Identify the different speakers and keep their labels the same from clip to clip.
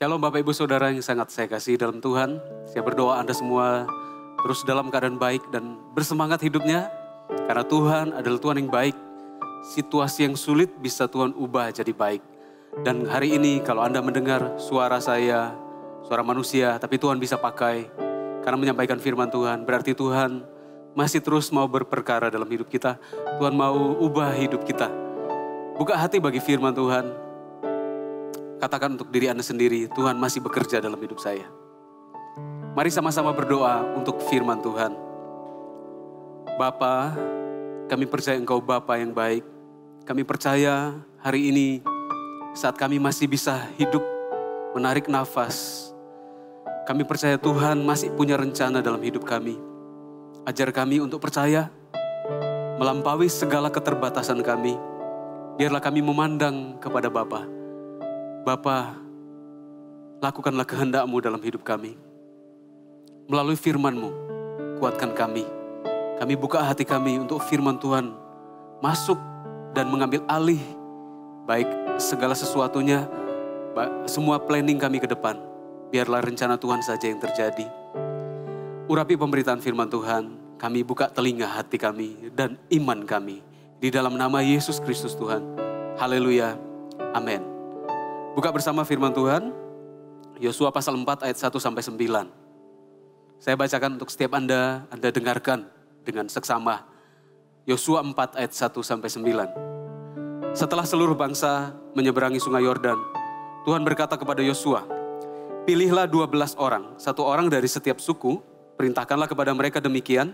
Speaker 1: Shalom Bapak Ibu Saudara yang sangat saya kasih dalam Tuhan. Saya berdoa Anda semua terus dalam keadaan baik dan bersemangat hidupnya. Karena Tuhan adalah Tuhan yang baik. Situasi yang sulit bisa Tuhan ubah jadi baik. Dan hari ini kalau Anda mendengar suara saya, suara manusia, tapi Tuhan bisa pakai karena menyampaikan firman Tuhan. Berarti Tuhan masih terus mau berperkara dalam hidup kita. Tuhan mau ubah hidup kita. Buka hati bagi firman Tuhan. Katakan untuk diri Anda sendiri, Tuhan masih bekerja dalam hidup saya. Mari sama-sama berdoa untuk firman Tuhan. Bapa, kami percaya Engkau Bapa yang baik. Kami percaya hari ini saat kami masih bisa hidup, menarik nafas. Kami percaya Tuhan masih punya rencana dalam hidup kami. Ajar kami untuk percaya, melampaui segala keterbatasan kami. Biarlah kami memandang kepada Bapa. Bapa, lakukanlah kehendak-Mu dalam hidup kami. Melalui firman-Mu, kuatkan kami. Kami buka hati kami untuk firman Tuhan masuk dan mengambil alih. Baik segala sesuatunya, semua planning kami ke depan. Biarlah rencana Tuhan saja yang terjadi. Urapi pemberitaan firman Tuhan, kami buka telinga hati kami dan iman kami. Di dalam nama Yesus Kristus Tuhan. Haleluya. Amin. Buka bersama firman Tuhan, Yosua pasal 4 ayat 1 sampai 9. Saya bacakan untuk setiap Anda dengarkan dengan seksama. Yosua 4 ayat 1 sampai 9. Setelah seluruh bangsa menyeberangi sungai Yordan, Tuhan berkata kepada Yosua, pilihlah 12 orang, satu orang dari setiap suku, perintahkanlah kepada mereka demikian,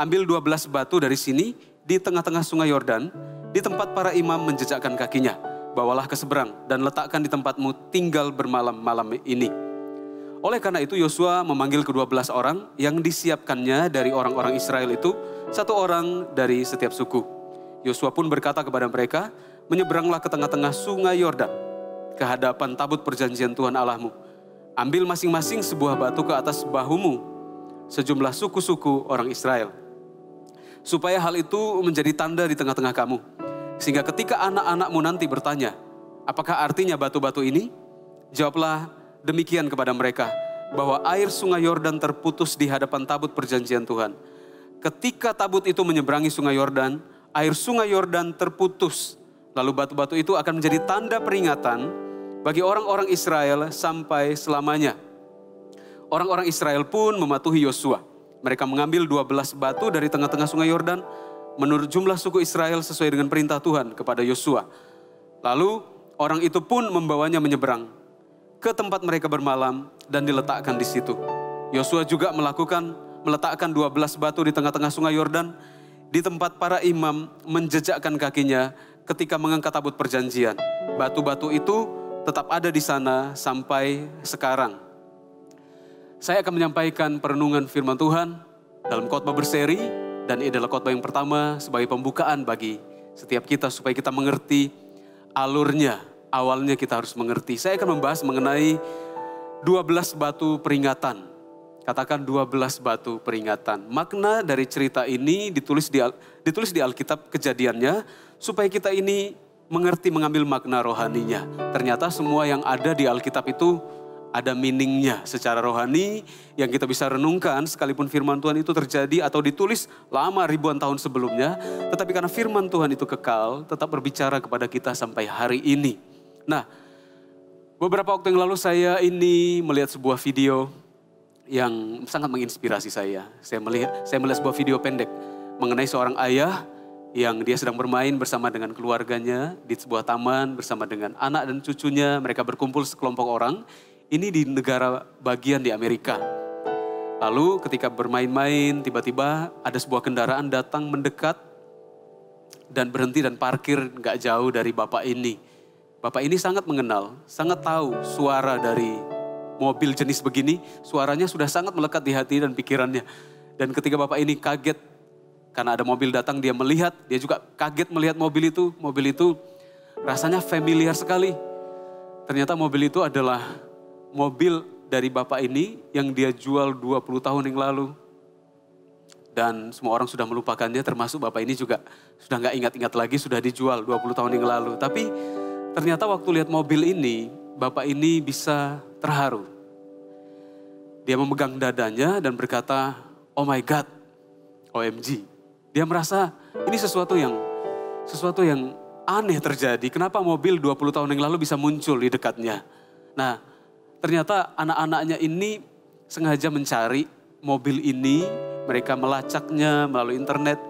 Speaker 1: ambil 12 batu dari sini di tengah-tengah sungai Yordan, di tempat para imam menjejakkan kakinya. Bawalah ke seberang dan letakkan di tempatmu tinggal bermalam-malam ini. Oleh karena itu Yosua memanggil ke-12 orang yang disiapkannya dari orang-orang Israel itu, satu orang dari setiap suku. Yosua pun berkata kepada mereka, menyeberanglah ke tengah-tengah sungai Yordan, ke hadapan tabut perjanjian Tuhan Allahmu. Ambil masing-masing sebuah batu ke atas bahumu, sejumlah suku-suku orang Israel. Supaya hal itu menjadi tanda di tengah-tengah kamu. Sehingga ketika anak-anakmu nanti bertanya, apakah artinya batu-batu ini? Jawablah demikian kepada mereka, bahwa air sungai Yordan terputus di hadapan tabut perjanjian Tuhan. Ketika tabut itu menyeberangi sungai Yordan, air sungai Yordan terputus. Lalu batu-batu itu akan menjadi tanda peringatan bagi orang-orang Israel sampai selamanya. Orang-orang Israel pun mematuhi Yosua. Mereka mengambil 12 batu dari tengah-tengah sungai Yordan, menurut jumlah suku Israel sesuai dengan perintah Tuhan kepada Yosua. Lalu orang itu pun membawanya menyeberang ke tempat mereka bermalam dan diletakkan di situ. Yosua juga meletakkan 12 batu di tengah-tengah sungai Yordan di tempat para imam menjejakkan kakinya ketika mengangkat tabut perjanjian. Batu-batu itu tetap ada di sana sampai sekarang. Saya akan menyampaikan perenungan firman Tuhan dalam khotbah berseri. Dan ini adalah khotbah yang pertama sebagai pembukaan bagi setiap kita supaya kita mengerti alurnya. Awalnya kita harus mengerti. Saya akan membahas mengenai 12 batu peringatan. Katakan 12 batu peringatan. Makna dari cerita ini ditulis di Alkitab Kejadiannya supaya kita ini mengerti mengambil makna rohaninya. Ternyata semua yang ada di Alkitab itu ada meaningnya secara rohani yang kita bisa renungkan sekalipun firman Tuhan itu terjadi atau ditulis lama ribuan tahun sebelumnya. Tetapi karena firman Tuhan itu kekal tetap berbicara kepada kita sampai hari ini. Nah, beberapa waktu yang lalu saya ini melihat sebuah video yang sangat menginspirasi saya. Saya melihat sebuah video pendek mengenai seorang ayah yang dia sedang bermain bersama dengan keluarganya di sebuah taman bersama dengan anak dan cucunya. Mereka berkumpul sekelompok orang. Ini di negara bagian di Amerika. Lalu ketika bermain-main, tiba-tiba ada sebuah kendaraan datang mendekat dan berhenti dan parkir gak jauh dari bapak ini. Bapak ini sangat mengenal, sangat tahu suara dari mobil jenis begini. Suaranya sudah sangat melekat di hati dan pikirannya. Dan ketika bapak ini kaget karena ada mobil datang, dia melihat, dia juga kaget melihat mobil itu. Mobil itu rasanya familiar sekali. Ternyata mobil itu adalah mobil dari bapak ini yang dia jual 20 tahun yang lalu. Dan semua orang sudah melupakannya, termasuk bapak ini juga sudah gak ingat-ingat lagi, sudah dijual 20 tahun yang lalu. Tapi ternyata waktu lihat mobil ini, bapak ini bisa terharu. Dia memegang dadanya dan berkata, "Oh my God, OMG." Dia merasa ini sesuatu yang aneh terjadi. Kenapa mobil 20 tahun yang lalu bisa muncul di dekatnya? Nah, ternyata anak-anaknya ini sengaja mencari mobil ini. Mereka melacaknya melalui internet.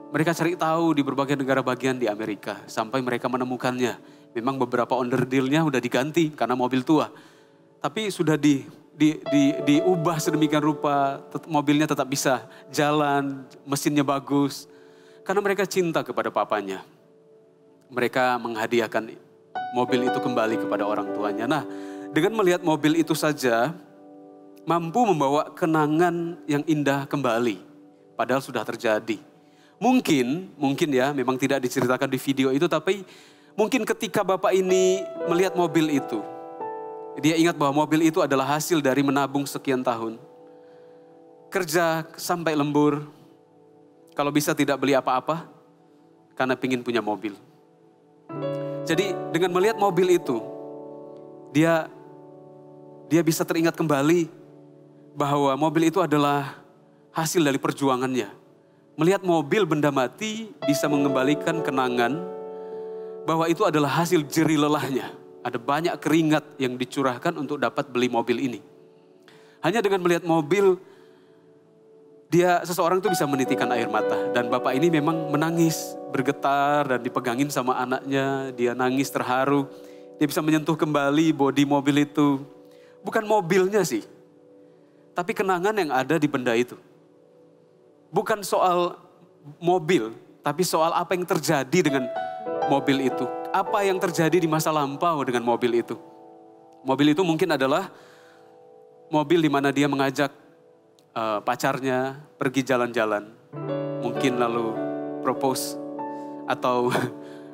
Speaker 1: Mereka cari tahu di berbagai negara bagian di Amerika. Sampai mereka menemukannya. Memang beberapa onderdilnya udah diganti karena mobil tua. Tapi sudah diubah sedemikian rupa. Mobilnya tetap bisa jalan, mesinnya bagus. Karena mereka cinta kepada papanya. Mereka menghadiahkan mobil itu kembali kepada orang tuanya. Nah, dengan melihat mobil itu saja mampu membawa kenangan yang indah kembali. Padahal sudah terjadi. Mungkin ya memang tidak diceritakan di video itu, tapi mungkin ketika bapak ini melihat mobil itu, dia ingat bahwa mobil itu adalah hasil dari menabung sekian tahun. Kerja sampai lembur, kalau bisa tidak beli apa-apa, karena ingin punya mobil. Jadi dengan melihat mobil itu, dia bisa teringat kembali bahwa mobil itu adalah hasil dari perjuangannya. Melihat mobil benda mati bisa mengembalikan kenangan bahwa itu adalah hasil jerih lelahnya. Ada banyak keringat yang dicurahkan untuk dapat beli mobil ini. Hanya dengan melihat mobil, seseorang itu bisa menitikan air mata. Dan bapak ini memang menangis, bergetar dan dipegangin sama anaknya. Dia nangis terharu. Dia bisa menyentuh kembali bodi mobil itu. Bukan mobilnya sih, tapi kenangan yang ada di benda itu. Bukan soal mobil, tapi soal apa yang terjadi dengan mobil itu. Apa yang terjadi di masa lampau dengan mobil itu. Mobil itu mungkin adalah mobil di mana dia mengajak pacarnya pergi jalan-jalan. Mungkin lalu propose atau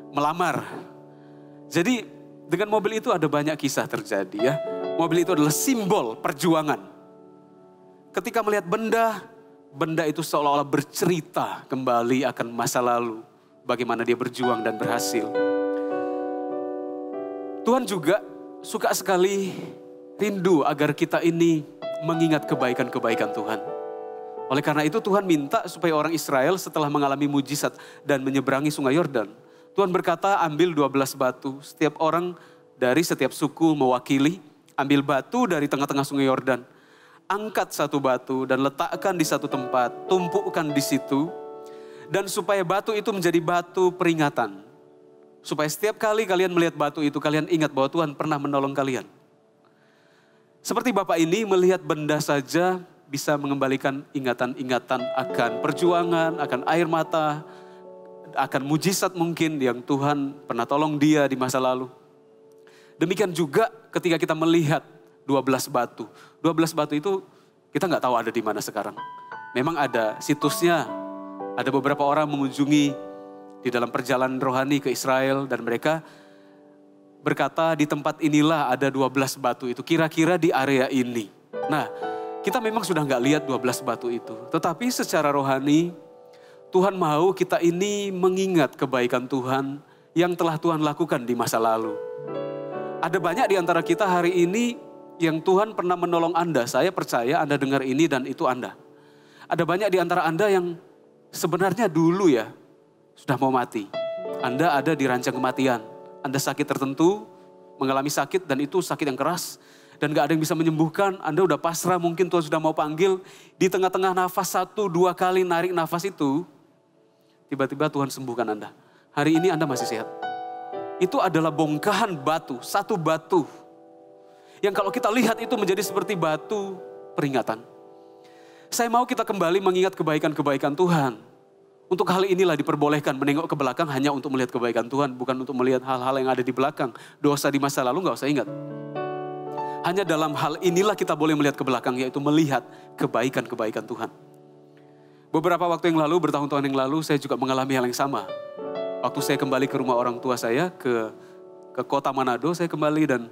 Speaker 1: melamar. Jadi dengan mobil itu ada banyak kisah terjadi ya. Mobil itu adalah simbol perjuangan. Ketika melihat benda itu seolah-olah bercerita kembali akan masa lalu. Bagaimana dia berjuang dan berhasil. Tuhan juga suka sekali rindu agar kita ini mengingat kebaikan-kebaikan Tuhan. Oleh karena itu Tuhan minta supaya orang Israel setelah mengalami mujizat dan menyeberangi sungai Yordan. Tuhan berkata, ambil 12 batu. Setiap orang dari setiap suku mewakili. Ambil batu dari tengah-tengah sungai Yordan. Angkat satu batu dan letakkan di satu tempat. Tumpukkan di situ. Dan supaya batu itu menjadi batu peringatan. Supaya setiap kali kalian melihat batu itu, kalian ingat bahwa Tuhan pernah menolong kalian. Seperti Bapak ini melihat benda saja bisa mengembalikan ingatan-ingatan akan perjuangan, akan air mata, akan mujizat mungkin yang Tuhan pernah tolong dia di masa lalu. Demikian juga ketika kita melihat 12 batu. 12 batu itu kita nggak tahu ada di mana sekarang. Memang ada situsnya, ada beberapa orang mengunjungi di dalam perjalanan rohani ke Israel dan mereka berkata di tempat inilah ada 12 batu itu, kira-kira di area ini. Nah, kita memang sudah nggak lihat 12 batu itu. Tetapi secara rohani, Tuhan mau kita ini mengingat kebaikan Tuhan yang telah Tuhan lakukan di masa lalu. Ada banyak di antara kita hari ini yang Tuhan pernah menolong Anda. Saya percaya Anda dengar ini dan itu Anda. Ada banyak di antara Anda yang sebenarnya dulu ya sudah mau mati. Anda ada di rancang kematian. Anda sakit tertentu, mengalami sakit dan itu sakit yang keras. Dan gak ada yang bisa menyembuhkan. Anda udah pasrah, mungkin Tuhan sudah mau panggil. Di tengah-tengah nafas 1-2 kali narik nafas itu, tiba-tiba Tuhan sembuhkan Anda. Hari ini Anda masih sehat. Itu adalah bongkahan batu, satu batu. Yang kalau kita lihat itu menjadi seperti batu peringatan. Saya mau kita kembali mengingat kebaikan-kebaikan Tuhan. Untuk hal inilah diperbolehkan menengok ke belakang hanya untuk melihat kebaikan Tuhan. Bukan untuk melihat hal-hal yang ada di belakang. Dosa di masa lalu gak usah ingat. Hanya dalam hal inilah kita boleh melihat ke belakang, yaitu melihat kebaikan-kebaikan Tuhan. Beberapa waktu yang lalu, bertahun-tahun yang lalu, saya juga mengalami hal yang sama. Waktu saya kembali ke rumah orang tua saya, ke kota Manado, saya kembali dan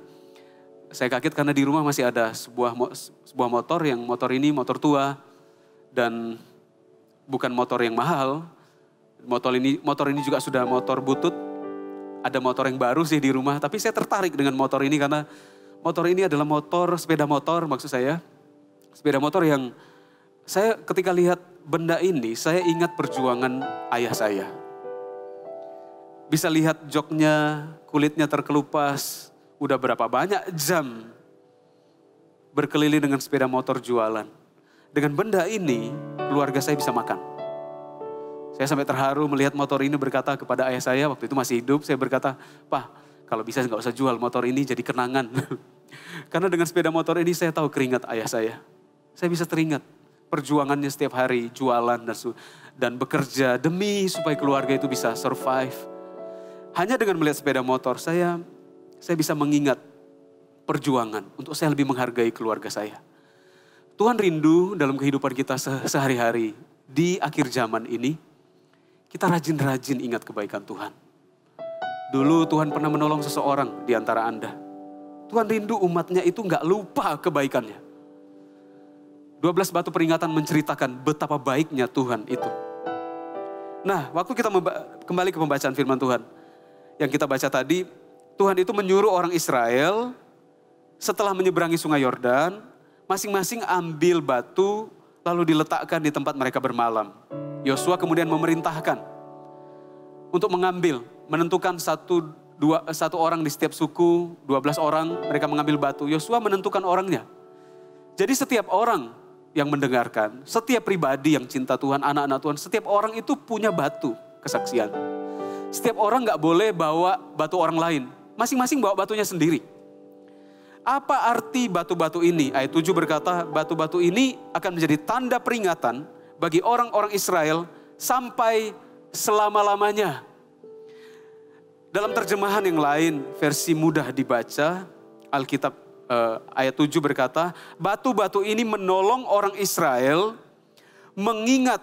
Speaker 1: saya kaget karena di rumah masih ada sebuah motor, yang motor ini motor tua dan bukan motor yang mahal. Motor ini juga sudah motor butut. Ada motor yang baru sih di rumah, tapi saya tertarik dengan motor ini karena Motor ini adalah sepeda motor maksud saya. Sepeda motor yang saya ketika lihat benda ini, saya ingat perjuangan ayah saya. Bisa lihat joknya, kulitnya terkelupas, udah berapa banyak jam berkeliling dengan sepeda motor jualan. Dengan benda ini, keluarga saya bisa makan. Saya sampai terharu melihat motor ini, berkata kepada ayah saya, waktu itu masih hidup, saya berkata, "Pak, kalau bisa nggak usah jual motor ini jadi kenangan." Karena dengan sepeda motor ini saya tahu keringat ayah saya. Saya bisa teringat perjuangannya setiap hari, jualan dan bekerja demi supaya keluarga itu bisa survive. Hanya dengan melihat sepeda motor, saya bisa mengingat perjuangan untuk saya lebih menghargai keluarga saya. Tuhan rindu dalam kehidupan kita sehari-hari. Di akhir zaman ini, kita rajin-rajin ingat kebaikan Tuhan. Dulu Tuhan pernah menolong seseorang di antara Anda. Tuhan rindu umatnya itu gak lupa kebaikannya. 12 batu peringatan menceritakan betapa baiknya Tuhan itu. Nah, waktu kita kembali ke pembacaan firman Tuhan. Yang kita baca tadi, Tuhan itu menyuruh orang Israel setelah menyeberangi sungai Yordan, masing-masing ambil batu lalu diletakkan di tempat mereka bermalam. Yosua kemudian memerintahkan untuk menentukan satu orang di setiap suku, 12 orang mereka mengambil batu. Yosua menentukan orangnya. Jadi setiap orang yang mendengarkan, setiap pribadi yang cinta Tuhan, anak-anak Tuhan, setiap orang itu punya batu kesaksian. Setiap orang gak boleh bawa batu orang lain. Masing-masing bawa batunya sendiri. Apa arti batu-batu ini? Ayat 7 berkata, batu-batu ini akan menjadi tanda peringatan bagi orang-orang Israel sampai selama-lamanya. Dalam terjemahan yang lain, versi mudah dibaca, Alkitab ayat 7 berkata, batu-batu ini menolong orang Israel mengingat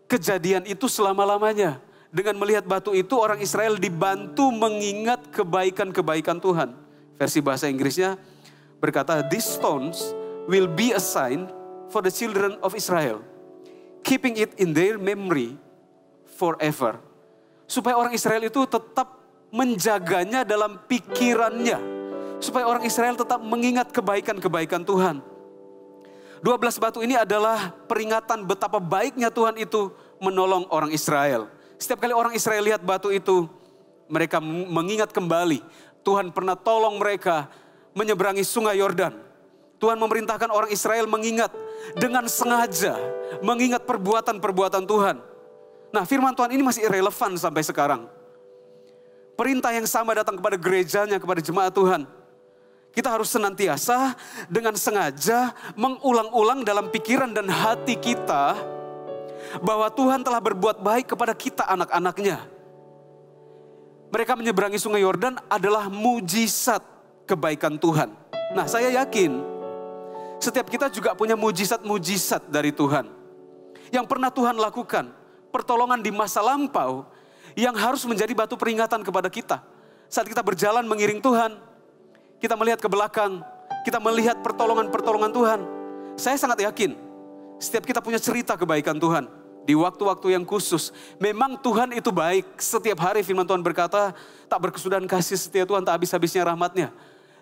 Speaker 1: kejadian itu selama-lamanya. Dengan melihat batu itu, orang Israel dibantu mengingat kebaikan-kebaikan Tuhan. Versi bahasa Inggrisnya berkata, "These stones will be a sign for the children of Israel, keeping it in their memory forever." Supaya orang Israel itu tetap menjaganya dalam pikirannya. Supaya orang Israel tetap mengingat kebaikan-kebaikan Tuhan. 12 batu ini adalah peringatan betapa baiknya Tuhan itu menolong orang Israel. Setiap kali orang Israel lihat batu itu, mereka mengingat kembali Tuhan pernah tolong mereka menyeberangi sungai Yordan. Tuhan memerintahkan orang Israel mengingat dengan sengaja, mengingat perbuatan-perbuatan Tuhan. Nah, firman Tuhan ini masih relevan sampai sekarang. Perintah yang sama datang kepada gerejanya, kepada jemaat Tuhan. Kita harus senantiasa dengan sengaja mengulang-ulang dalam pikiran dan hati kita bahwa Tuhan telah berbuat baik kepada kita anak-anaknya. Mereka menyeberangi sungai Yordan adalah mujizat kebaikan Tuhan. Nah, saya yakin setiap kita juga punya mujizat-mujizat dari Tuhan. Yang pernah Tuhan lakukan, pertolongan di masa lampau yang harus menjadi batu peringatan kepada kita. Saat kita berjalan mengiring Tuhan, kita melihat ke belakang, kita melihat pertolongan-pertolongan Tuhan. Saya sangat yakin setiap kita punya cerita kebaikan Tuhan. Di waktu-waktu yang khusus. Memang Tuhan itu baik. Setiap hari firman Tuhan berkata, tak berkesudahan kasih setia Tuhan, tak habis-habisnya rahmatnya.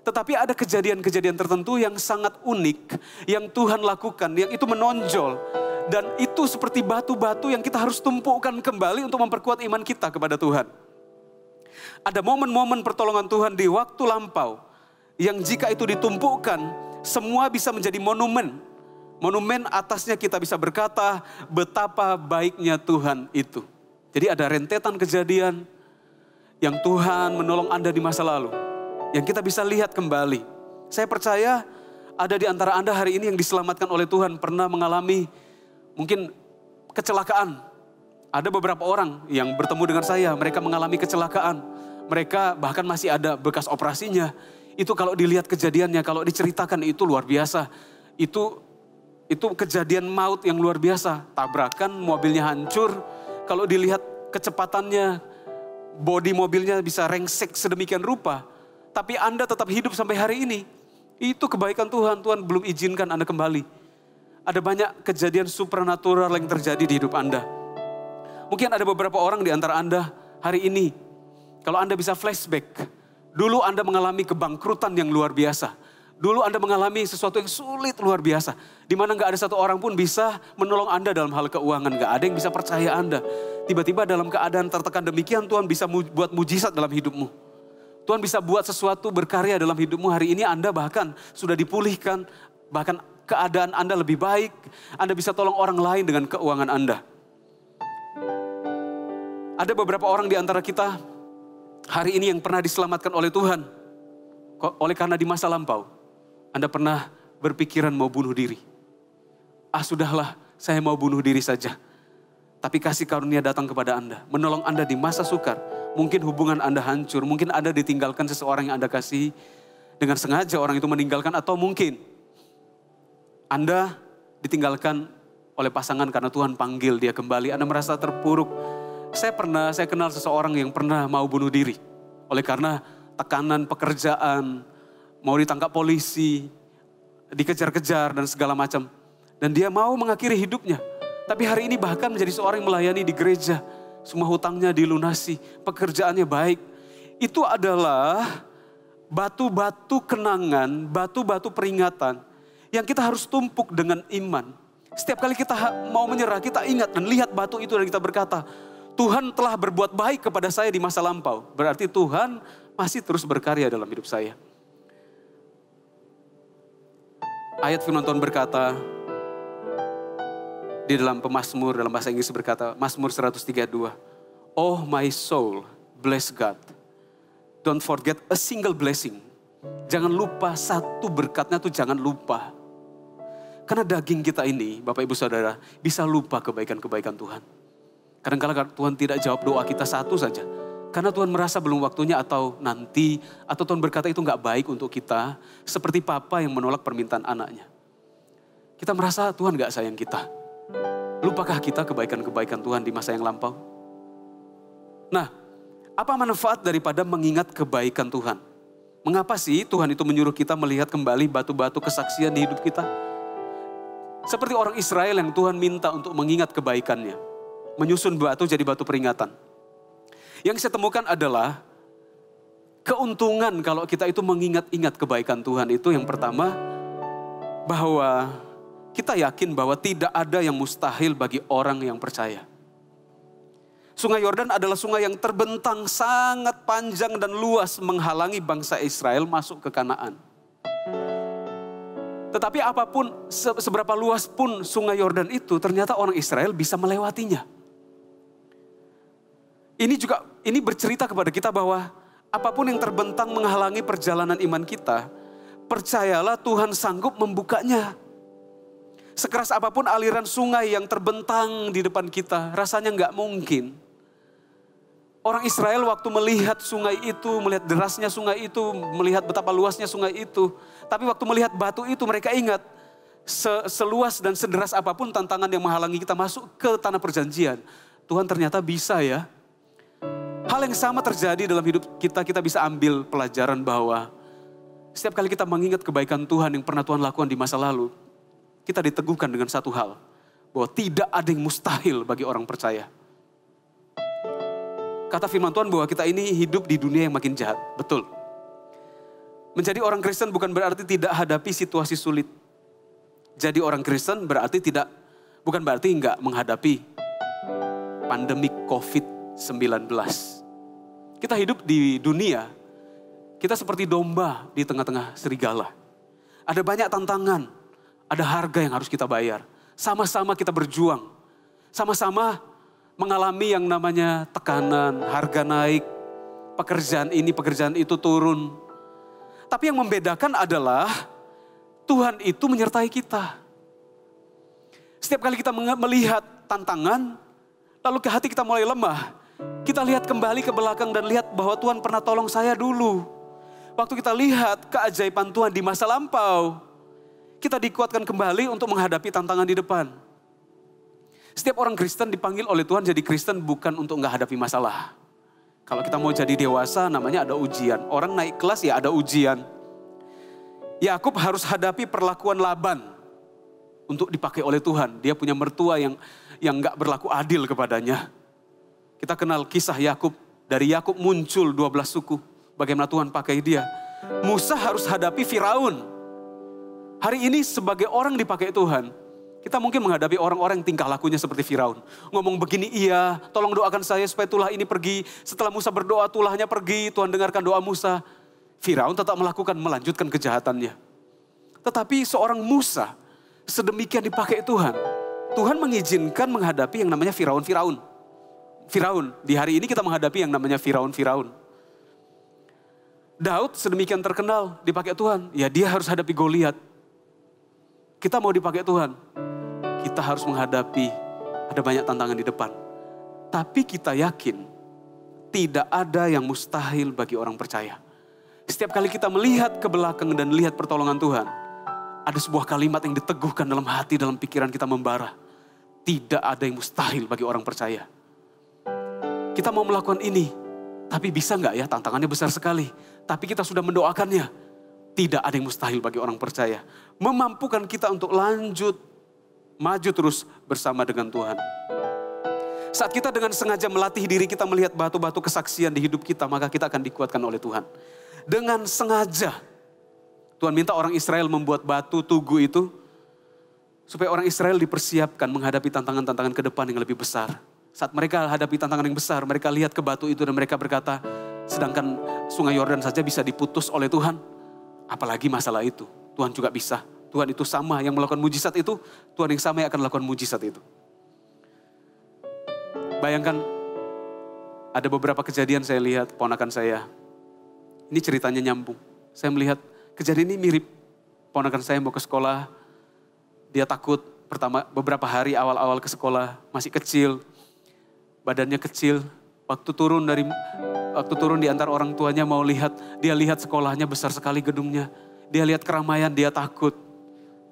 Speaker 1: Tetapi ada kejadian-kejadian tertentu yang sangat unik. Yang Tuhan lakukan, yang itu menonjol. Dan itu seperti batu-batu yang kita harus tumpukan kembali untuk memperkuat iman kita kepada Tuhan. Ada momen-momen pertolongan Tuhan di waktu lampau. Yang jika itu ditumpukkan, semua bisa menjadi monumen. Monumen atasnya kita bisa berkata betapa baiknya Tuhan itu. Jadi ada rentetan kejadian yang Tuhan menolong Anda di masa lalu. Yang kita bisa lihat kembali. Saya percaya ada di antara Anda hari ini yang diselamatkan oleh Tuhan pernah mengalami mungkin kecelakaan. Ada beberapa orang yang bertemu dengan saya, mereka mengalami kecelakaan. Mereka bahkan masih ada bekas operasinya. Itu kalau dilihat kejadiannya, kalau diceritakan itu luar biasa. Itu kejadian maut yang luar biasa. Tabrakan, mobilnya hancur. Kalau dilihat kecepatannya, bodi mobilnya bisa rengsek sedemikian rupa. Tapi Anda tetap hidup sampai hari ini. Itu kebaikan Tuhan. Tuhan belum izinkan Anda kembali. Ada banyak kejadian supranatural yang terjadi di hidup Anda. Mungkin ada beberapa orang di antara Anda hari ini. Kalau Anda bisa flashback Dulu Anda mengalami kebangkrutan yang luar biasa. Dulu Anda mengalami sesuatu yang sulit luar biasa. Di mana gak ada satu orang pun bisa menolong Anda dalam hal keuangan. Gak ada yang bisa percaya Anda. Tiba-tiba dalam keadaan tertekan demikian, Tuhan bisa buat mujizat dalam hidupmu. Tuhan bisa buat sesuatu berkarya dalam hidupmu. Hari ini Anda bahkan sudah dipulihkan. Bahkan keadaan Anda lebih baik. Anda bisa tolong orang lain dengan keuangan Anda. Ada beberapa orang di antara kita hari ini yang pernah diselamatkan oleh Tuhan. Oleh karena di masa lampau Anda pernah berpikiran mau bunuh diri. Sudahlah, saya mau bunuh diri saja. Tapi kasih karunia datang kepada Anda, menolong Anda di masa sukar. Mungkin hubungan Anda hancur, mungkin Anda ditinggalkan seseorang yang Anda kasih. Dengan sengaja orang itu meninggalkan, atau mungkin Anda ditinggalkan oleh pasangan karena Tuhan panggil dia kembali. Anda merasa terpuruk. Saya kenal seseorang yang pernah mau bunuh diri. Oleh karena tekanan pekerjaan, mau ditangkap polisi, dikejar-kejar dan segala macam. Dan dia mau mengakhiri hidupnya. Tapi hari ini bahkan menjadi seorang yang melayani di gereja. Semua hutangnya dilunasi, pekerjaannya baik. Itu adalah batu-batu kenangan, batu-batu peringatan yang kita harus tumpuk dengan iman. Setiap kali kita mau menyerah, kita ingat dan lihat batu itu dan kita berkata, Tuhan telah berbuat baik kepada saya di masa lampau. Berarti Tuhan masih terus berkarya dalam hidup saya. Ayat firman Tuhan berkata, di dalam pemazmur, dalam bahasa Inggris berkata, Mazmur 132. Oh my soul, bless God. Don't forget a single blessing. Jangan lupa satu berkatnya tuh jangan lupa. Karena daging kita ini, Bapak Ibu Saudara, bisa lupa kebaikan-kebaikan Tuhan. Kadang-kadang Tuhan tidak jawab doa kita satu saja. Karena Tuhan merasa belum waktunya atau nanti. Atau Tuhan berkata itu gak baik untuk kita. Seperti papa yang menolak permintaan anaknya. Kita merasa Tuhan gak sayang kita. Lupakah kita kebaikan-kebaikan Tuhan di masa yang lampau? Nah, apa manfaat daripada mengingat kebaikan Tuhan? Mengapa sih Tuhan itu menyuruh kita melihat kembali batu-batu kesaksian di hidup kita? Seperti orang Israel yang Tuhan minta untuk mengingat kebaikannya. Menyusun batu jadi batu peringatan. Yang saya temukan adalah keuntungan kalau kita itu mengingat-ingat kebaikan Tuhan itu yang pertama, bahwa kita yakin bahwa tidak ada yang mustahil bagi orang yang percaya. Sungai Yordan adalah sungai yang terbentang sangat panjang dan luas menghalangi bangsa Israel masuk ke Kanaan. Tetapi apapun, seberapa luas pun sungai Yordan itu, ternyata orang Israel bisa melewatinya. Ini bercerita kepada kita bahwa apapun yang terbentang menghalangi perjalanan iman kita, percayalah Tuhan sanggup membukanya. Sekeras apapun aliran sungai yang terbentang di depan kita, rasanya nggak mungkin. Orang Israel waktu melihat sungai itu, melihat derasnya sungai itu, melihat betapa luasnya sungai itu. Tapi waktu melihat batu itu mereka ingat, seluas dan sederas apapun tantangan yang menghalangi kita masuk ke tanah perjanjian, Tuhan ternyata bisa ya. Hal yang sama terjadi dalam hidup kita, kita bisa ambil pelajaran bahwa setiap kali kita mengingat kebaikan Tuhan yang pernah Tuhan lakukan di masa lalu, kita diteguhkan dengan satu hal, bahwa tidak ada yang mustahil bagi orang percaya. Kata firman Tuhan bahwa kita ini hidup di dunia yang makin jahat, betul. Menjadi orang Kristen bukan berarti tidak hadapi situasi sulit. Jadi orang Kristen bukan berarti enggak menghadapi pandemi COVID-19. Kita hidup di dunia, kita seperti domba di tengah-tengah serigala. Ada banyak tantangan, ada harga yang harus kita bayar. Sama-sama kita berjuang, sama-sama mengalami yang namanya tekanan, harga naik, pekerjaan ini, pekerjaan itu turun. Tapi yang membedakan adalah Tuhan itu menyertai kita. Setiap kali kita melihat tantangan, lalu ke hati kita mulai lemah, kita lihat kembali ke belakang dan lihat bahwa Tuhan pernah tolong saya dulu. Waktu kita lihat keajaiban Tuhan di masa lampau, kita dikuatkan kembali untuk menghadapi tantangan di depan. Setiap orang Kristen dipanggil oleh Tuhan jadi Kristen bukan untuk nggak hadapi masalah. Kalau kita mau jadi dewasa namanya ada ujian. Orang naik kelas ya ada ujian. Yakub harus hadapi perlakuan Laban untuk dipakai oleh Tuhan. Dia punya mertua yang nggak berlaku adil kepadanya. Kita kenal kisah Yakub. Dari Yakub muncul 12 suku. bagaimana Tuhan pakai dia. Musa harus hadapi Firaun. Hari ini sebagai orang dipakai Tuhan, kita mungkin menghadapi orang-orang yang tingkah lakunya seperti Firaun. Ngomong begini, iya, tolong doakan saya supaya tulah ini pergi. Setelah Musa berdoa, tulahnya pergi. Tuhan dengarkan doa Musa. Firaun tetap melanjutkan kejahatannya. Tetapi seorang Musa sedemikian dipakai Tuhan. Tuhan mengizinkan menghadapi yang namanya Firaun. Di hari ini kita menghadapi yang namanya Firaun. Daud sedemikian terkenal dipakai Tuhan. Ya dia harus hadapi Goliat. Kita mau dipakai Tuhan. Kita harus menghadapi, ada banyak tantangan di depan. Tapi kita yakin, tidak ada yang mustahil bagi orang percaya. Setiap kali kita melihat ke belakang dan lihat pertolongan Tuhan, ada sebuah kalimat yang diteguhkan dalam hati, dalam pikiran kita membara. Tidak ada yang mustahil bagi orang percaya. Kita mau melakukan ini, tapi bisa nggak ya? Tantangannya besar sekali. Tapi kita sudah mendoakannya. Tidak ada yang mustahil bagi orang percaya. Memampukan kita untuk maju terus bersama dengan Tuhan. Saat kita dengan sengaja melatih diri kita melihat batu-batu kesaksian di hidup kita, maka kita akan dikuatkan oleh Tuhan. Dengan sengaja, Tuhan minta orang Israel membuat batu tugu itu, supaya orang Israel dipersiapkan menghadapi tantangan-tantangan ke depan yang lebih besar. Saat mereka hadapi tantangan yang besar, mereka lihat ke batu itu dan mereka berkata, sedangkan sungai Yordan saja bisa diputus oleh Tuhan, apalagi masalah itu, Tuhan juga bisa. Tuhan itu sama yang melakukan mujizat itu, Tuhan yang sama yang akan melakukan mujizat itu. Bayangkan, ada beberapa kejadian saya lihat, ponakan saya. Ini ceritanya nyambung. Saya melihat kejadian ini mirip. Ponakan saya mau ke sekolah, dia takut beberapa hari awal-awal ke sekolah, masih kecil, badannya kecil. Waktu turun di antara orang tuanya mau lihat, dia lihat sekolahnya besar sekali gedungnya. Dia lihat keramaian, dia takut.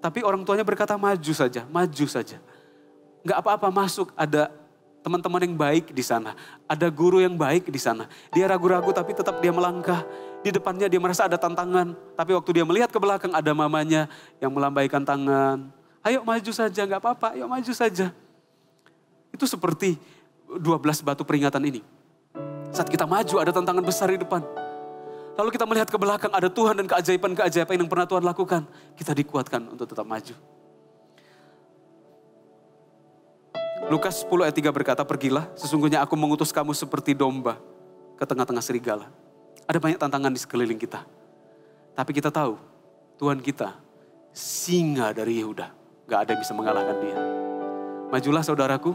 Speaker 1: Tapi orang tuanya berkata maju saja. Gak apa-apa masuk, ada teman-teman yang baik di sana. Ada guru yang baik di sana. Dia ragu-ragu tapi tetap dia melangkah. Di depannya dia merasa ada tantangan. Tapi waktu dia melihat ke belakang ada mamanya yang melambaikan tangan. Ayo maju saja, gak apa-apa, ayo maju saja. Itu seperti 12 batu peringatan ini. Saat kita maju ada tantangan besar di depan. Lalu kita melihat ke belakang ada Tuhan dan keajaiban-keajaiban yang pernah Tuhan lakukan. Kita dikuatkan untuk tetap maju. Lukas 10 ayat 3 berkata, pergilah, sesungguhnya aku mengutus kamu seperti domba ke tengah-tengah serigala. Ada banyak tantangan di sekeliling kita. Tapi kita tahu, Tuhan kita singa dari Yehuda. Gak ada yang bisa mengalahkan dia. Majulah saudaraku,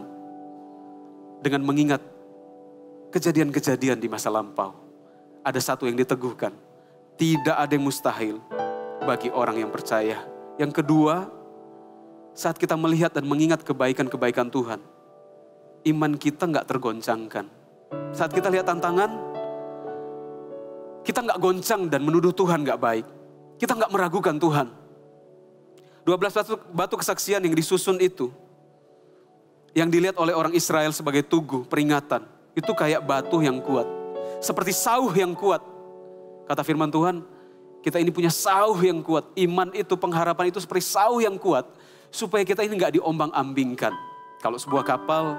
Speaker 1: dengan mengingat kejadian-kejadian di masa lampau. Ada satu yang diteguhkan. Tidak ada yang mustahil bagi orang yang percaya. Yang kedua, saat kita melihat dan mengingat kebaikan-kebaikan Tuhan, iman kita gak tergoncangkan. Saat kita lihat tantangan, kita gak goncang dan menuduh Tuhan gak baik. Kita gak meragukan Tuhan. 12 batu kesaksian yang disusun itu, yang dilihat oleh orang Israel sebagai tugu, peringatan, itu kayak batu yang kuat. Seperti sauh yang kuat. Kata firman Tuhan, kita ini punya sauh yang kuat. Iman itu, pengharapan itu seperti sauh yang kuat. Supaya kita ini gak diombang-ambingkan. Kalau sebuah kapal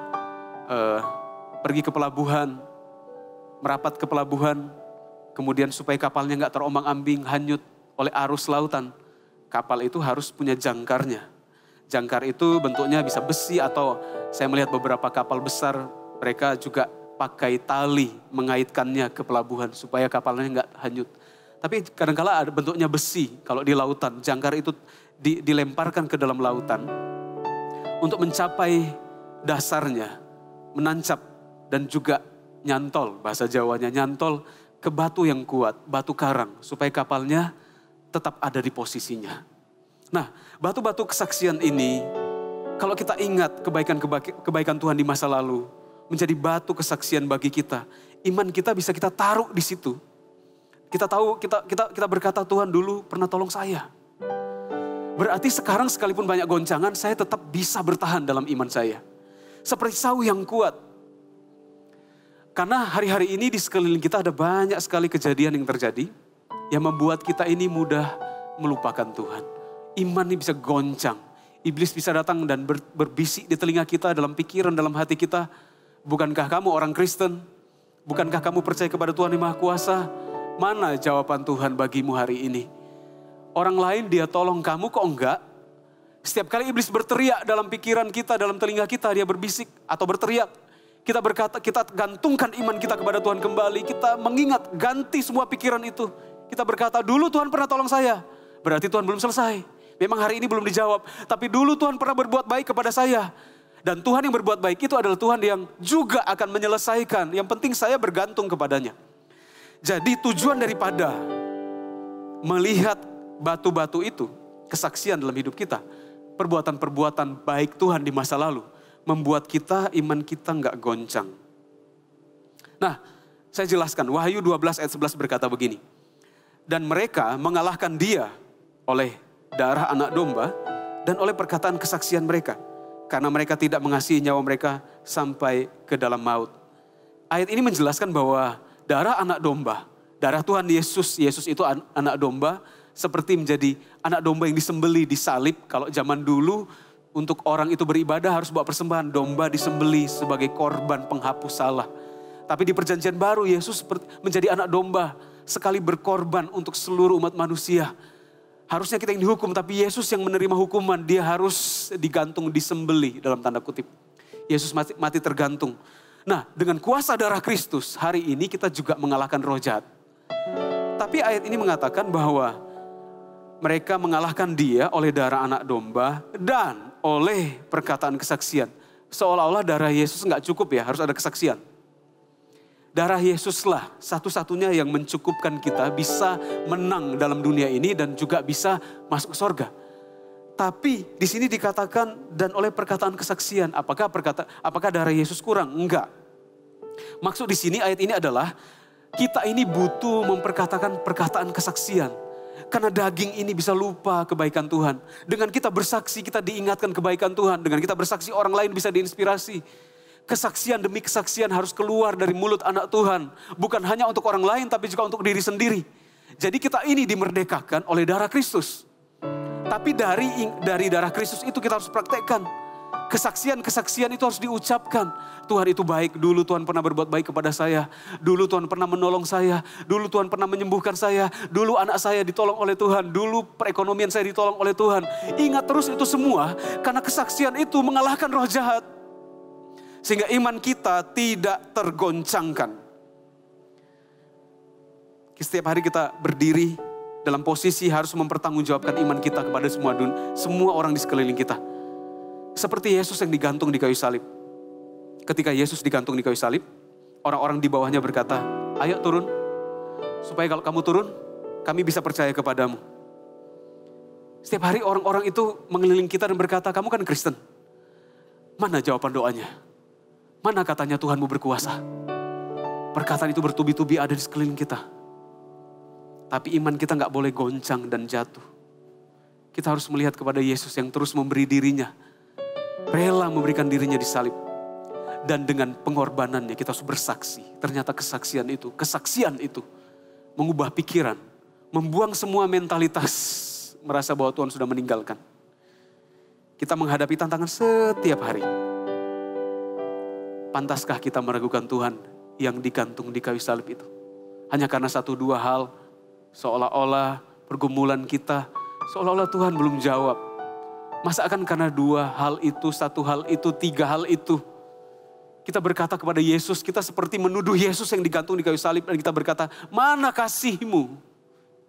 Speaker 1: pergi ke pelabuhan, merapat ke pelabuhan, kemudian supaya kapalnya gak terombang-ambing, hanyut oleh arus lautan. Kapal itu harus punya jangkarnya. Jangkar itu bentuknya bisa besi atau saya melihat beberapa kapal besar, mereka juga pakai tali mengaitkannya ke pelabuhan supaya kapalnya nggak hanyut. Tapi kadang-kala ada bentuknya besi kalau di lautan. Jangkar itu dilemparkan ke dalam lautan untuk mencapai dasarnya, menancap dan juga nyantol, bahasa Jawanya nyantol ke batu yang kuat, batu karang supaya kapalnya tetap ada di posisinya. Nah, batu-batu kesaksian ini kalau kita ingat kebaikan Tuhan di masa lalu, menjadi batu kesaksian bagi kita. Iman kita bisa kita taruh di situ. Kita tahu, kita berkata Tuhan dulu pernah tolong saya. Berarti sekarang sekalipun banyak goncangan, saya tetap bisa bertahan dalam iman saya. Seperti sauh yang kuat. Karena hari-hari ini di sekeliling kita ada banyak sekali kejadian yang terjadi, yang membuat kita ini mudah melupakan Tuhan. Iman ini bisa goncang. Iblis bisa datang dan berbisik di telinga kita, dalam pikiran, dalam hati kita. Bukankah kamu orang Kristen? Bukankah kamu percaya kepada Tuhan yang Maha Kuasa? Mana jawaban Tuhan bagimu hari ini? Orang lain dia tolong kamu kok enggak? Setiap kali iblis berteriak dalam pikiran kita, dalam telinga kita, dia berbisik atau berteriak. Kita berkata, kita gantungkan iman kita kepada Tuhan kembali. Kita mengingat, ganti semua pikiran itu. Kita berkata, dulu Tuhan pernah tolong saya. Berarti Tuhan belum selesai. Memang hari ini belum dijawab. Tapi dulu Tuhan pernah berbuat baik kepada saya. Dan Tuhan yang berbuat baik itu adalah Tuhan yang juga akan menyelesaikan. Yang penting saya bergantung kepadanya. Jadi tujuan daripada melihat batu-batu itu, kesaksian dalam hidup kita. Perbuatan-perbuatan baik Tuhan di masa lalu. Membuat kita, iman kita nggak goncang. Nah, saya jelaskan. Wahyu 12 ayat 11 berkata begini. Dan mereka mengalahkan dia oleh darah anak domba dan oleh perkataan kesaksian mereka. Karena mereka tidak mengasihi nyawa mereka sampai ke dalam maut. Ayat ini menjelaskan bahwa darah anak domba, darah Tuhan Yesus, Yesus itu anak domba, seperti menjadi anak domba yang disembeli, disalib. Kalau zaman dulu untuk orang itu beribadah harus bawa persembahan, domba disembeli sebagai korban penghapus salah. Tapi di perjanjian baru Yesus menjadi anak domba, sekali berkorban untuk seluruh umat manusia. Harusnya kita yang dihukum, tapi Yesus yang menerima hukuman, dia harus digantung, disembeli dalam tanda kutip. Yesus mati tergantung. Nah, dengan kuasa darah Kristus, hari ini kita juga mengalahkan roh jahat. Tapi ayat ini mengatakan bahwa mereka mengalahkan dia oleh darah anak domba dan oleh perkataan kesaksian. Seolah-olah darah Yesus nggak cukup ya, harus ada kesaksian. Darah Yesuslah satu-satunya yang mencukupkan kita bisa menang dalam dunia ini dan juga bisa masuk ke sorga. Tapi di sini dikatakan dan oleh perkataan kesaksian. Apakah darah Yesus kurang? Enggak. Maksud di sini ayat ini adalah kita ini butuh memperkatakan perkataan kesaksian. Karena daging ini bisa lupa kebaikan Tuhan. Dengan kita bersaksi kita diingatkan kebaikan Tuhan. Dengan kita bersaksi orang lain bisa diinspirasi. Kesaksian demi kesaksian harus keluar dari mulut anak Tuhan. Bukan hanya untuk orang lain tapi juga untuk diri sendiri. Jadi kita ini dimerdekakan oleh darah Kristus. Tapi dari darah Kristus itu kita harus praktekkan. Kesaksian-kesaksian itu harus diucapkan. Tuhan itu baik, dulu Tuhan pernah berbuat baik kepada saya. Dulu Tuhan pernah menolong saya. Dulu Tuhan pernah menyembuhkan saya. Dulu anak saya ditolong oleh Tuhan. Dulu perekonomian saya ditolong oleh Tuhan. Ingat terus itu semua karena kesaksian itu mengalahkan roh jahat. Sehingga iman kita tidak tergoncangkan. Setiap hari kita berdiri dalam posisi harus mempertanggungjawabkan iman kita kepada semua orang di sekeliling kita. Seperti Yesus yang digantung di kayu salib. Ketika Yesus digantung di kayu salib, orang-orang di bawahnya berkata, ayo turun. Supaya kalau kamu turun, kami bisa percaya kepadamu. Setiap hari orang-orang itu mengelilingi kita dan berkata, kamu kan Kristen. Mana jawaban doanya? Mana katanya Tuhanmu berkuasa? Perkataan itu bertubi-tubi ada di sekeliling kita. Tapi iman kita gak boleh goncang dan jatuh. Kita harus melihat kepada Yesus yang terus memberi dirinya. Rela memberikan dirinya di salib. Dan dengan pengorbanannya kita harus bersaksi. Ternyata kesaksian itu mengubah pikiran. Membuang semua mentalitas merasa bahwa Tuhan sudah meninggalkan. Kita menghadapi tantangan setiap hari. Pantaskah kita meragukan Tuhan yang digantung di kayu salib itu? Hanya karena 1-2 hal, seolah-olah pergumulan kita, seolah-olah Tuhan belum jawab. Masa akan karena 2 hal itu, 1 hal itu, 3 hal itu. Kita berkata kepada Yesus, kita seperti menuduh Yesus yang digantung di kayu salib. Dan kita berkata, mana kasih-Mu?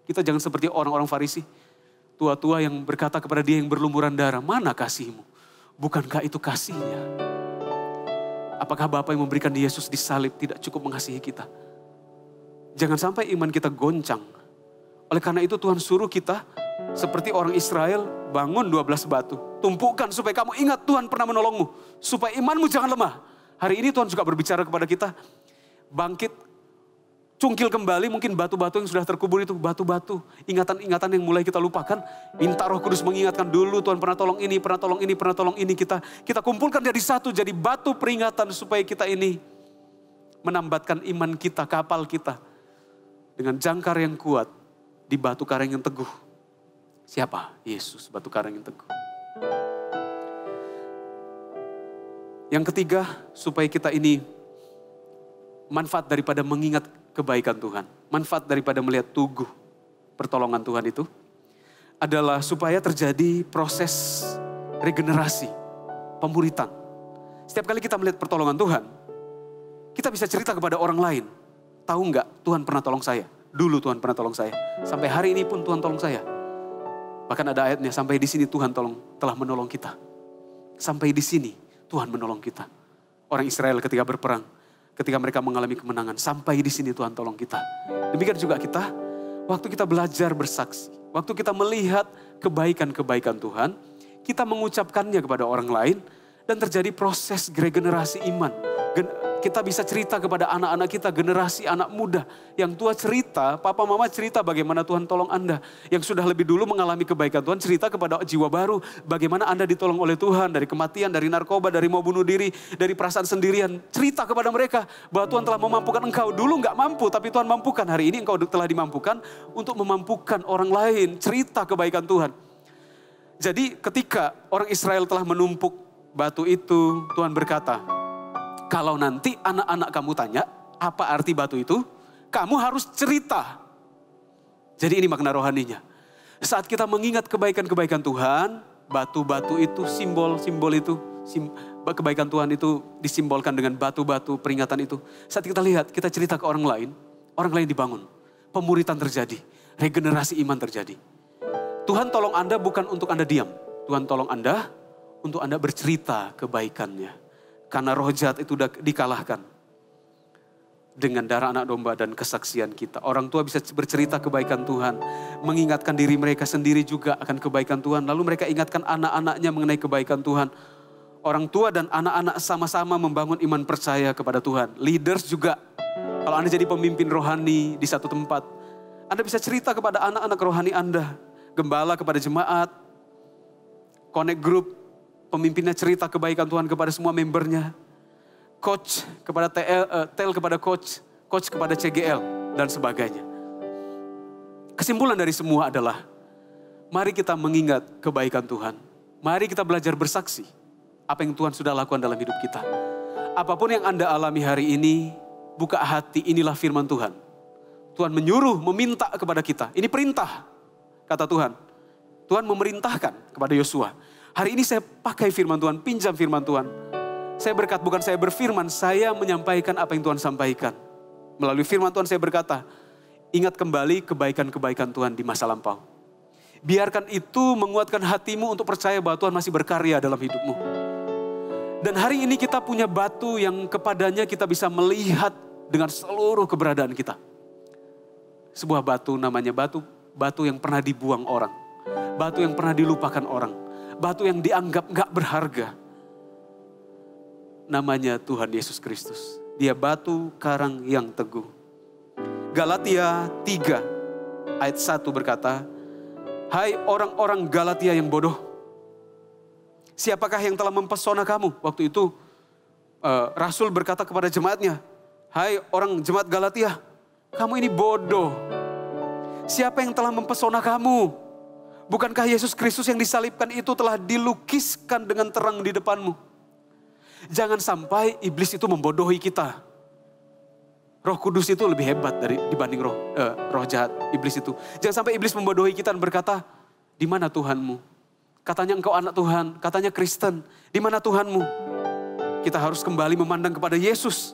Speaker 1: Kita jangan seperti orang-orang Farisi. Tua-tua yang berkata kepada dia yang berlumuran darah, mana kasih-Mu? Bukankah itu kasihnya? Apakah Bapa yang memberikan Yesus disalib tidak cukup mengasihi kita? Jangan sampai iman kita goncang. Oleh karena itu Tuhan suruh kita seperti orang Israel bangun 12 batu. Tumpukan supaya kamu ingat Tuhan pernah menolongmu. Supaya imanmu jangan lemah. Hari ini Tuhan juga berbicara kepada kita. Bangkit, cungkil kembali mungkin batu-batu yang sudah terkubur itu. Batu-batu, ingatan-ingatan yang mulai kita lupakan. Minta Roh Kudus mengingatkan dulu Tuhan pernah tolong ini, pernah tolong ini, pernah tolong ini. Kita kumpulkan jadi satu, jadi batu peringatan supaya kita ini menambatkan iman kita, kapal kita. Dengan jangkar yang kuat di batu karang yang teguh. Siapa? Yesus, batu karang yang teguh. Yang ketiga, supaya kita ini manfaat daripada mengingat kebaikan Tuhan. manfaat daripada melihat tugu pertolongan Tuhan itu adalah supaya terjadi proses regenerasi, pemuritan. Setiap kali kita melihat pertolongan Tuhan, kita bisa cerita kepada orang lain. Tahu nggak, Tuhan pernah tolong saya. Dulu Tuhan pernah tolong saya. Sampai hari ini pun Tuhan tolong saya. Bahkan ada ayatnya, sampai di sini Tuhan telah menolong kita. Sampai di sini Tuhan menolong kita. Orang Israel ketika berperang, ketika mereka mengalami kemenangan, sampai di sini Tuhan tolong kita. Demikian juga kita, waktu kita belajar bersaksi, waktu kita melihat kebaikan-kebaikan Tuhan, kita mengucapkannya kepada orang lain, dan terjadi proses regenerasi iman. Kita bisa cerita kepada anak-anak kita, generasi anak muda. Yang tua cerita, papa mama cerita bagaimana Tuhan tolong Anda. Yang sudah lebih dulu mengalami kebaikan Tuhan, cerita kepada jiwa baru. Bagaimana Anda ditolong oleh Tuhan dari kematian, dari narkoba, dari mau bunuh diri, dari perasaan sendirian. Cerita kepada mereka bahwa Tuhan telah memampukan engkau. Dulu nggak mampu, tapi Tuhan mampukan. Hari ini engkau telah dimampukan untuk memampukan orang lain. Cerita kebaikan Tuhan. Jadi ketika orang Israel telah menumpuk batu itu, Tuhan berkata, kalau nanti anak-anak kamu tanya, apa arti batu itu? Kamu harus cerita. Jadi ini makna rohaninya. Saat kita mengingat kebaikan-kebaikan Tuhan, batu-batu itu, simbol-simbol itu, kebaikan Tuhan itu disimbolkan dengan batu-batu peringatan itu. Saat kita lihat, kita cerita ke orang lain dibangun. Pemuritan terjadi, regenerasi iman terjadi. Tuhan tolong Anda bukan untuk Anda diam. Tuhan tolong Anda untuk Anda bercerita kebaikannya. Karena roh jahat itu sudah dikalahkan dengan darah anak domba dan kesaksian kita. Orang tua bisa bercerita kebaikan Tuhan. Mengingatkan diri mereka sendiri juga akan kebaikan Tuhan. Lalu mereka ingatkan anak-anaknya mengenai kebaikan Tuhan. Orang tua dan anak-anak sama-sama membangun iman percaya kepada Tuhan. Leaders juga. Kalau Anda jadi pemimpin rohani di satu tempat, Anda bisa cerita kepada anak-anak rohani Anda. Gembala kepada jemaat. Connect group. Pemimpinnya cerita kebaikan Tuhan kepada semua membernya. Coach kepada TL kepada coach kepada CGL, dan sebagainya. Kesimpulan dari semua adalah, mari kita mengingat kebaikan Tuhan. Mari kita belajar bersaksi apa yang Tuhan sudah lakukan dalam hidup kita. Apapun yang Anda alami hari ini, buka hati, inilah firman Tuhan. Tuhan menyuruh, meminta kepada kita. Ini perintah, kata Tuhan. Tuhan memerintahkan kepada Yosua. Hari ini saya pakai firman Tuhan, pinjam firman Tuhan. Saya berkata, bukan saya berfirman, saya menyampaikan apa yang Tuhan sampaikan. Melalui firman Tuhan saya berkata, ingat kembali kebaikan-kebaikan Tuhan di masa lampau. Biarkan itu menguatkan hatimu untuk percaya bahwa Tuhan masih berkarya dalam hidupmu. Dan hari ini kita punya batu yang kepadanya kita bisa melihat dengan seluruh keberadaan kita. Sebuah batu namanya batu yang pernah dibuang orang. Batu yang pernah dilupakan orang. Batu yang dianggap gak berharga. Namanya Tuhan Yesus Kristus. Dia batu karang yang teguh. Galatia 3 ayat 1 berkata, hai orang-orang Galatia yang bodoh. Siapakah yang telah mempesona kamu? Waktu itu Rasul berkata kepada jemaatnya, hai orang jemaat Galatia, kamu ini bodoh. Siapa yang telah mempesona kamu? Bukankah Yesus Kristus yang disalibkan itu telah dilukiskan dengan terang di depanmu? Jangan sampai iblis itu membodohi kita. Roh Kudus itu lebih hebat dibanding roh jahat, iblis itu. Jangan sampai iblis membodohi kita dan berkata, di mana Tuhanmu? Katanya engkau anak Tuhan, katanya Kristen. Di mana Tuhanmu? Kita harus kembali memandang kepada Yesus.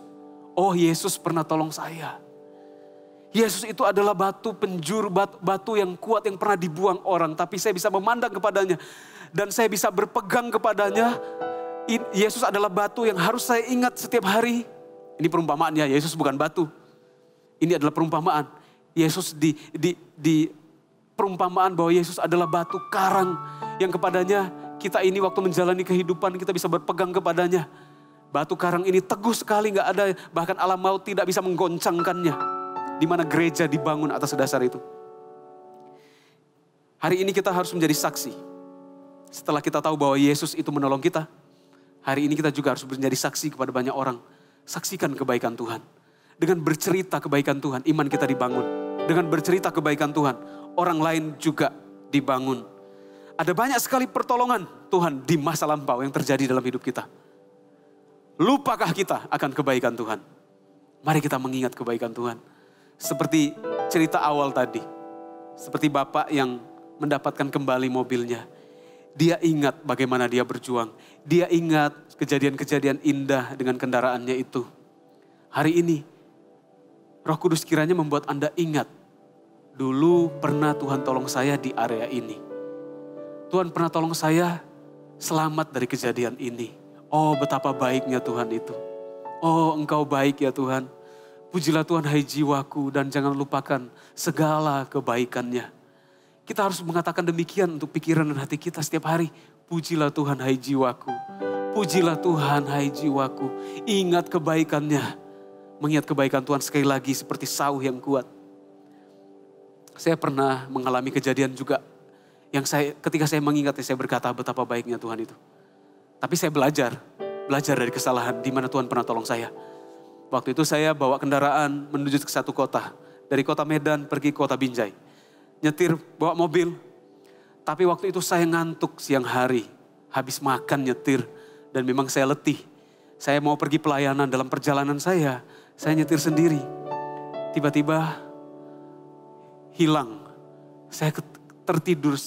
Speaker 1: Oh, Yesus pernah tolong saya. Yesus itu adalah batu penjuru, batu yang kuat yang pernah dibuang orang. Tapi saya bisa memandang kepadanya. Dan saya bisa berpegang kepadanya. Yesus adalah batu yang harus saya ingat setiap hari. Ini perumpamaannya, Yesus bukan batu. Ini adalah perumpamaan. Yesus di perumpamaan bahwa Yesus adalah batu karang. Yang kepadanya kita ini waktu menjalani kehidupan kita bisa berpegang kepadanya. Batu karang ini teguh sekali, gak ada, bahkan alam maut tidak bisa menggoncangkannya. Di mana gereja dibangun atas dasar itu. Hari ini kita harus menjadi saksi. Setelah kita tahu bahwa Yesus itu menolong kita, hari ini kita juga harus menjadi saksi kepada banyak orang. Saksikan kebaikan Tuhan. Dengan bercerita kebaikan Tuhan, iman kita dibangun. Dengan bercerita kebaikan Tuhan, orang lain juga dibangun. Ada banyak sekali pertolongan Tuhan di masa lampau yang terjadi dalam hidup kita. Lupakah kita akan kebaikan Tuhan? Mari kita mengingat kebaikan Tuhan. Seperti cerita awal tadi. Seperti bapak yang mendapatkan kembali mobilnya. Dia ingat bagaimana dia berjuang. Dia ingat kejadian-kejadian indah dengan kendaraannya itu. Hari ini, Roh Kudus kiranya membuat Anda ingat. Dulu pernah Tuhan tolong saya di area ini. Tuhan pernah tolong saya selamat dari kejadian ini. Oh, betapa baiknya Tuhan itu. Oh, Engkau baik ya Tuhan. Pujilah Tuhan hai jiwaku dan jangan lupakan segala kebaikannya. Kita harus mengatakan demikian untuk pikiran dan hati kita setiap hari. Pujilah Tuhan hai jiwaku. Pujilah Tuhan hai jiwaku. Ingat kebaikannya. Mengingat kebaikan Tuhan sekali lagi seperti sauh yang kuat. Saya pernah mengalami kejadian juga. Ketika saya mengingatnya saya berkata betapa baiknya Tuhan itu. Tapi saya belajar dari kesalahan di mana Tuhan pernah tolong saya. Waktu itu saya bawa kendaraan menuju ke satu kota. Dari kota Medan pergi ke kota Binjai. Nyetir bawa mobil. Tapi waktu itu saya ngantuk siang hari. Habis makan nyetir. Dan memang saya letih. Saya mau pergi pelayanan dalam perjalanan saya nyetir sendiri. Tiba-tiba hilang. Saya tertidur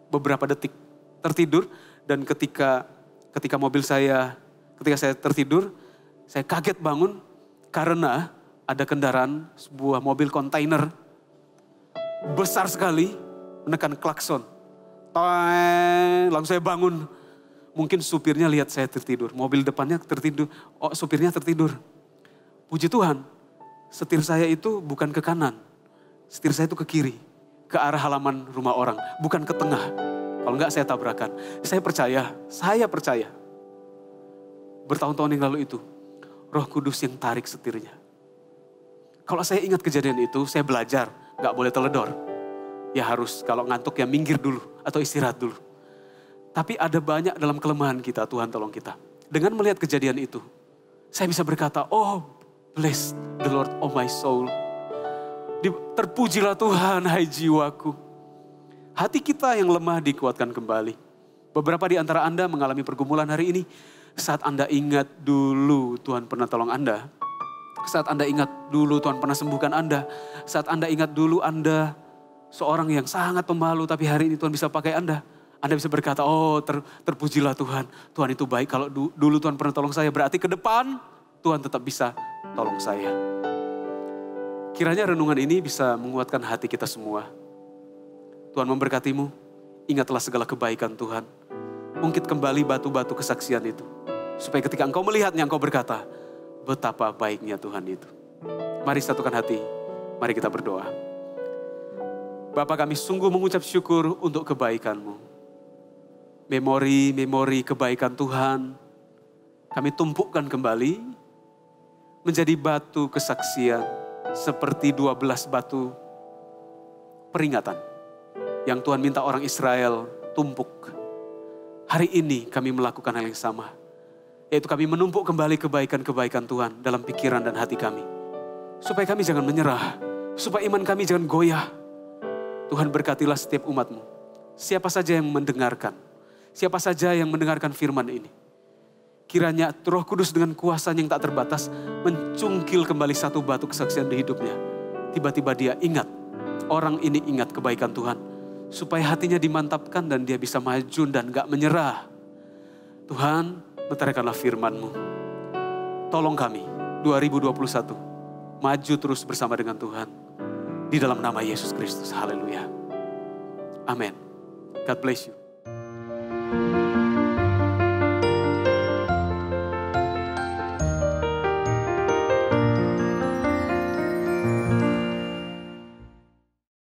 Speaker 1: beberapa detik. Tertidur dan ketika saya tertidur, saya kaget bangun karena ada kendaraan sebuah mobil kontainer besar sekali menekan klakson. Langsung saya bangun. Mungkin supirnya lihat saya tertidur. Mobil depannya tertidur. Oh, supirnya tertidur. Puji Tuhan, setir saya itu bukan ke kanan. Setir saya itu ke kiri. Ke arah halaman rumah orang. Bukan ke tengah. Kalau enggak saya tabrakan. Saya percaya. Bertahun-tahun yang lalu itu. Roh Kudus yang tarik setirnya. Kalau saya ingat kejadian itu, saya belajar. Enggak boleh teledor. Ya harus kalau ngantuk ya minggir dulu. Atau istirahat dulu. Tapi ada banyak dalam kelemahan kita, Tuhan tolong kita. Dengan melihat kejadian itu, saya bisa berkata, oh bless the Lord oh my soul. Terpujilah Tuhan hai jiwaku. Hati kita yang lemah dikuatkan kembali. Beberapa di antara Anda mengalami pergumulan hari ini. Saat Anda ingat dulu Tuhan pernah tolong Anda. Saat Anda ingat dulu Tuhan pernah sembuhkan Anda. Saat Anda ingat dulu Anda seorang yang sangat pemalu tapi hari ini Tuhan bisa pakai Anda. Anda bisa berkata, oh terpujilah Tuhan. Tuhan itu baik, kalau dulu Tuhan pernah tolong saya. Berarti ke depan Tuhan tetap bisa tolong saya. Kiranya renungan ini bisa menguatkan hati kita semua. Tuhan memberkatimu, ingatlah segala kebaikan Tuhan. Ungkit kembali batu-batu kesaksian itu. Supaya ketika engkau melihatnya, engkau berkata, betapa baiknya Tuhan itu. Mari satukan hati, mari kita berdoa. Bapa kami sungguh mengucap syukur untuk kebaikan-Mu. Memori kebaikan Tuhan, kami tumpukan kembali menjadi batu kesaksian seperti 12 batu peringatan yang Tuhan minta orang Israel tumpuk. Hari ini kami melakukan hal yang sama, yaitu kami menumpuk kembali kebaikan-kebaikan Tuhan dalam pikiran dan hati kami. Supaya kami jangan menyerah, supaya iman kami jangan goyah. Tuhan berkatilah setiap umat-Mu. Siapa saja yang mendengarkan, siapa saja yang mendengarkan firman ini. Kiranya Roh Kudus dengan kuasa yang tak terbatas mencungkil kembali satu batu kesaksian di hidupnya. Tiba-tiba dia ingat, orang ini ingat kebaikan Tuhan. Supaya hatinya dimantapkan dan dia bisa maju dan gak menyerah. Tuhan, meteraikanlah firman-Mu. Tolong kami 2021 maju terus bersama dengan Tuhan. Di dalam nama Yesus Kristus. Haleluya. Amin. God bless you.